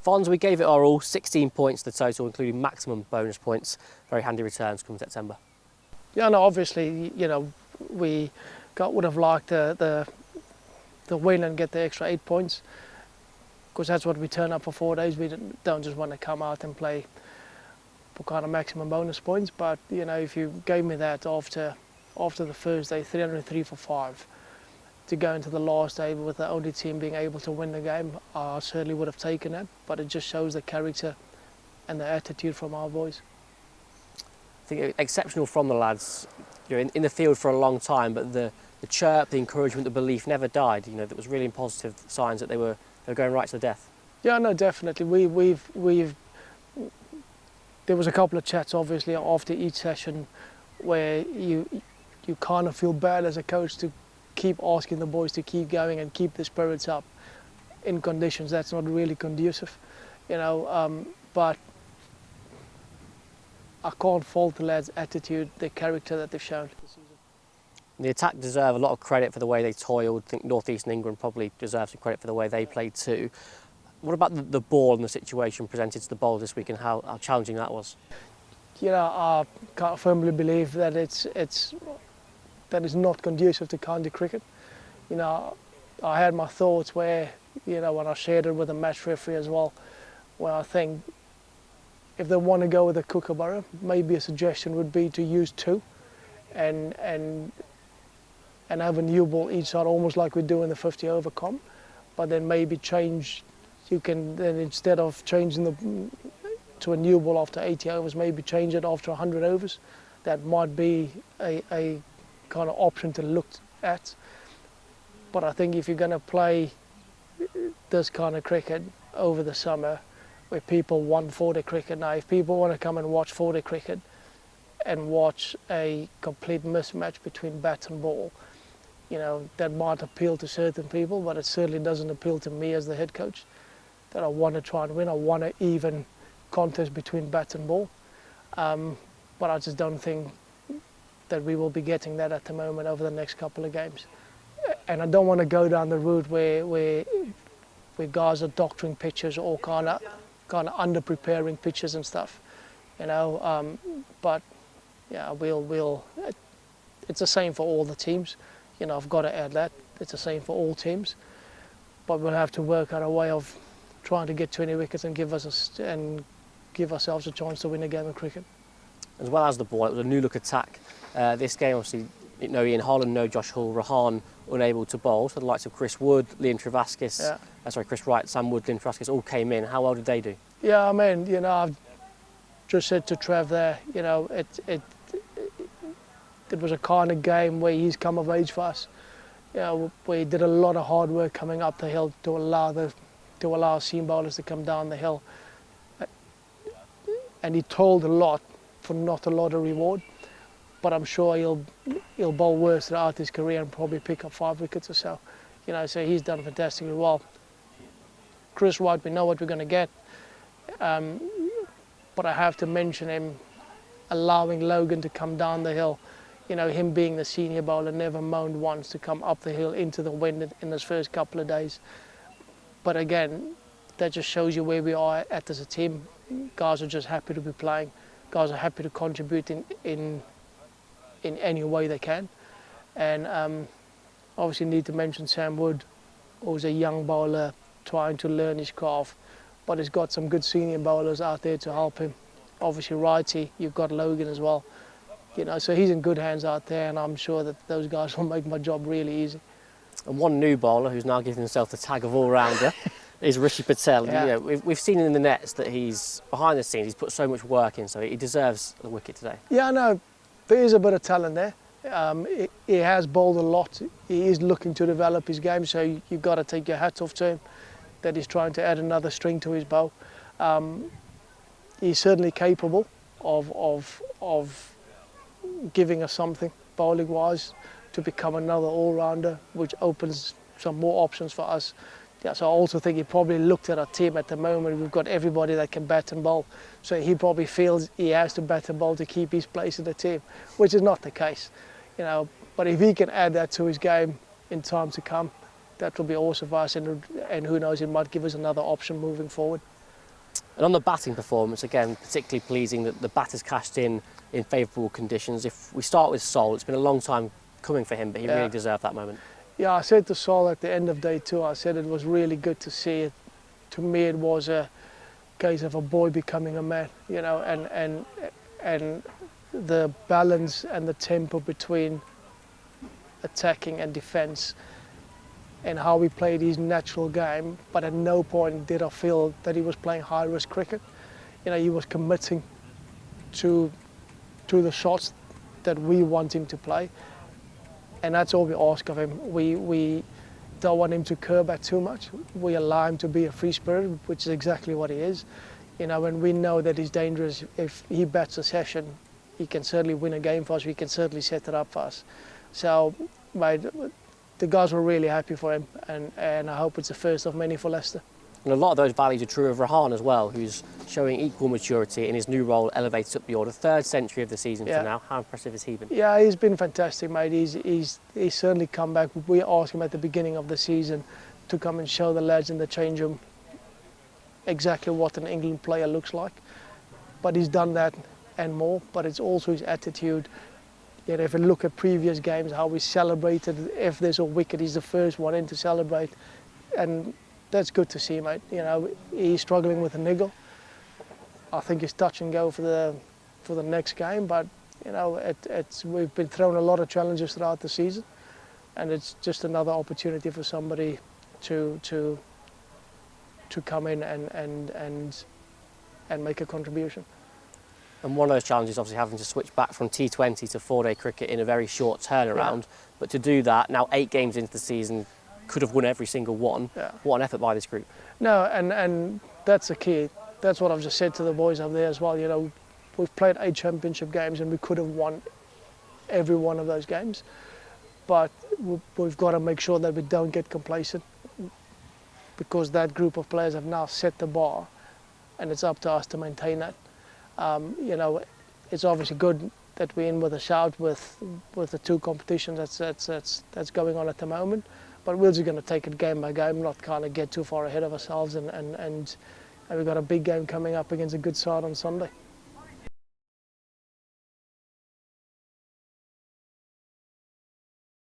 Fonz, we gave it our all, 16 points the total, including maximum bonus points. Very handy returns come September. Yeah, no, obviously, we would have liked the win and get the extra 8 points, because that's what we turn up for 4 days. We don't just want to come out and play for kind of maximum bonus points. But if you gave me that after the first day, 303 for 5, to go into the last day with the only team being able to win the game, I certainly would have taken it. But it just shows the character and the attitude from our boys. I think exceptional from the lads. You're in the field for a long time, but the chirp, the encouragement, the belief never died. That was really positive signs that they were going right to the death. Yeah, no, definitely. There was a couple of chats, obviously, after each session, where you kind of feel bad as a coach to keep asking the boys to keep going and keep the spirits up in conditions that's not really conducive, but I can't fault the lads' attitude, their character that they've shown this season. The attack deserve a lot of credit for the way they toiled. I think North Eastern England probably deserves some credit for the way they played too. What about the ball and the situation presented to the bowlers this week and how challenging that was? I can't firmly believe that that is not conducive to county cricket. I had my thoughts where, when I shared it with the match referee as well, where I think if they want to go with a kookaburra, maybe a suggestion would be to use 2 and have a new ball each side, almost like we do in the 50 over comp, but then maybe change. You can then, instead of changing to a new ball after 80 overs, maybe change it after 100 overs. That might be a kind of option to look at. But I think if you're going to play this kind of cricket over the summer, where people want 4-day cricket, now if people want to come and watch 4-day cricket and watch a complete mismatch between bat and ball, that might appeal to certain people, but it certainly doesn't appeal to me as the head coach, that I want to try and win. I want an even contest between bat and ball. But I just don't think that we will be getting that at the moment over the next couple of games. And I don't want to go down the route where guys are doctoring pitches or kind of under preparing pitches and stuff, But yeah, we'll. It's the same for all the teams. I've got to add that it's the same for all teams. But we'll have to work out a way of trying to get 20 wickets and give ourselves a chance to win a game of cricket. As well as the ball, it was a new look attack. This game, obviously, no Ian Holland, no Josh Hull, Rehan unable to bowl. So the likes of Chris Wood, Liam Travaskis, Chris Wright, Sam Wood, Liam Travaskis all came in. How well did they do? Yeah, I've just said to Trev there, it was a kind of game where he's come of age for us. We did a lot of hard work coming up the hill to allow seam bowlers to come down the hill. And he toiled a lot for not a lot of reward. But I'm sure he'll bowl worse throughout his career and probably pick up 5 wickets or so. So he's done fantastically well. Chris Wright, we know what we're going to get. But I have to mention him allowing Logan to come down the hill. Him being the senior bowler, never moaned once to come up the hill into the wind in his first couple of days. But again, that just shows you where we are at as a team. Guys are just happy to be playing. Guys are happy to contribute in any way they can. And obviously need to mention Sam Wood, who's a young bowler trying to learn his craft, but he's got some good senior bowlers out there to help him. Obviously righty, you've got Logan as well. So he's in good hands out there, and I'm sure that those guys will make my job really easy. And one new bowler who's now giving himself the tag of all-rounder is Rishi Patel. Yeah. We've seen in the nets that he's, behind the scenes, he's put so much work in, so he deserves the wicket today. Yeah, no, there is a bit of talent there. He has bowled a lot. He is looking to develop his game, so you've got to take your hat off to him, that he's trying to add another string to his bow. He's certainly capable of giving us something bowling-wise to become another all-rounder, which opens some more options for us. Yeah, so I also think he probably looked at our team at the moment. We've got everybody that can bat and bowl, so he probably feels he has to bat and bowl to keep his place in the team, which is not the case. But if he can add that to his game in time to come, that will be awesome for us, and who knows, it might give us another option moving forward. And on the batting performance, again, particularly pleasing that the batters cashed in favourable conditions. If we start with Sol, it's been a long time coming for him, but he really deserved that moment. Yeah, I said to Sol at the end of day 2, I said it was really good to see it. To me, it was a case of a boy becoming a man, you know, and the balance and the tempo between attacking and defence and how he played his natural game, but at no point did I feel that he was playing high-risk cricket. You know, he was committing to the shots that we want him to play, and that's all we ask of him. We don't want him to curb back too much. We allow him to be a free spirit, which is exactly what he is. You know, and we know that he's dangerous. If he bats a session, he can certainly win a game for us. We can certainly set it up for us. So, mate, the guys were really happy for him, and I hope it's the first of many for Leicester. And a lot of those values are true of Rehan as well, who's showing equal maturity in his new role, elevated up the order. 3rd century of the season for now. How impressive has he been? Yeah, he's been fantastic, mate. He's certainly come back. We asked him at the beginning of the season to come and show the lads in the change room exactly what an England player looks like. But he's done that and more, but it's also his attitude. You know, if you look at previous games, how we celebrated, if there's a wicket, he's the first one in to celebrate. And that's good to see, mate. You know, he's struggling with a niggle. I think it's touch and go for the next game, but you know, we've been thrown a lot of challenges throughout the season, and it's just another opportunity for somebody to come in and make a contribution. And one of those challenges, obviously, having to switch back from T20 to 4-day cricket in a very short turnaround. But to do that, now 8 games into the season, could have won every single one. What an effort by this group. No, and that's the key. That's what I've just said to the boys up there as well. You know, we've played 8 championship games and we could have won every one of those games. But we've got to make sure that we don't get complacent, because that group of players have now set the bar, and it's up to us to maintain that. You know, it's obviously good that we're in with a shout with the 2 competitions that's going on at the moment. But we're just going to take it game by game, not kind of get too far ahead of ourselves, and we've got a big game coming up against a good side on Sunday.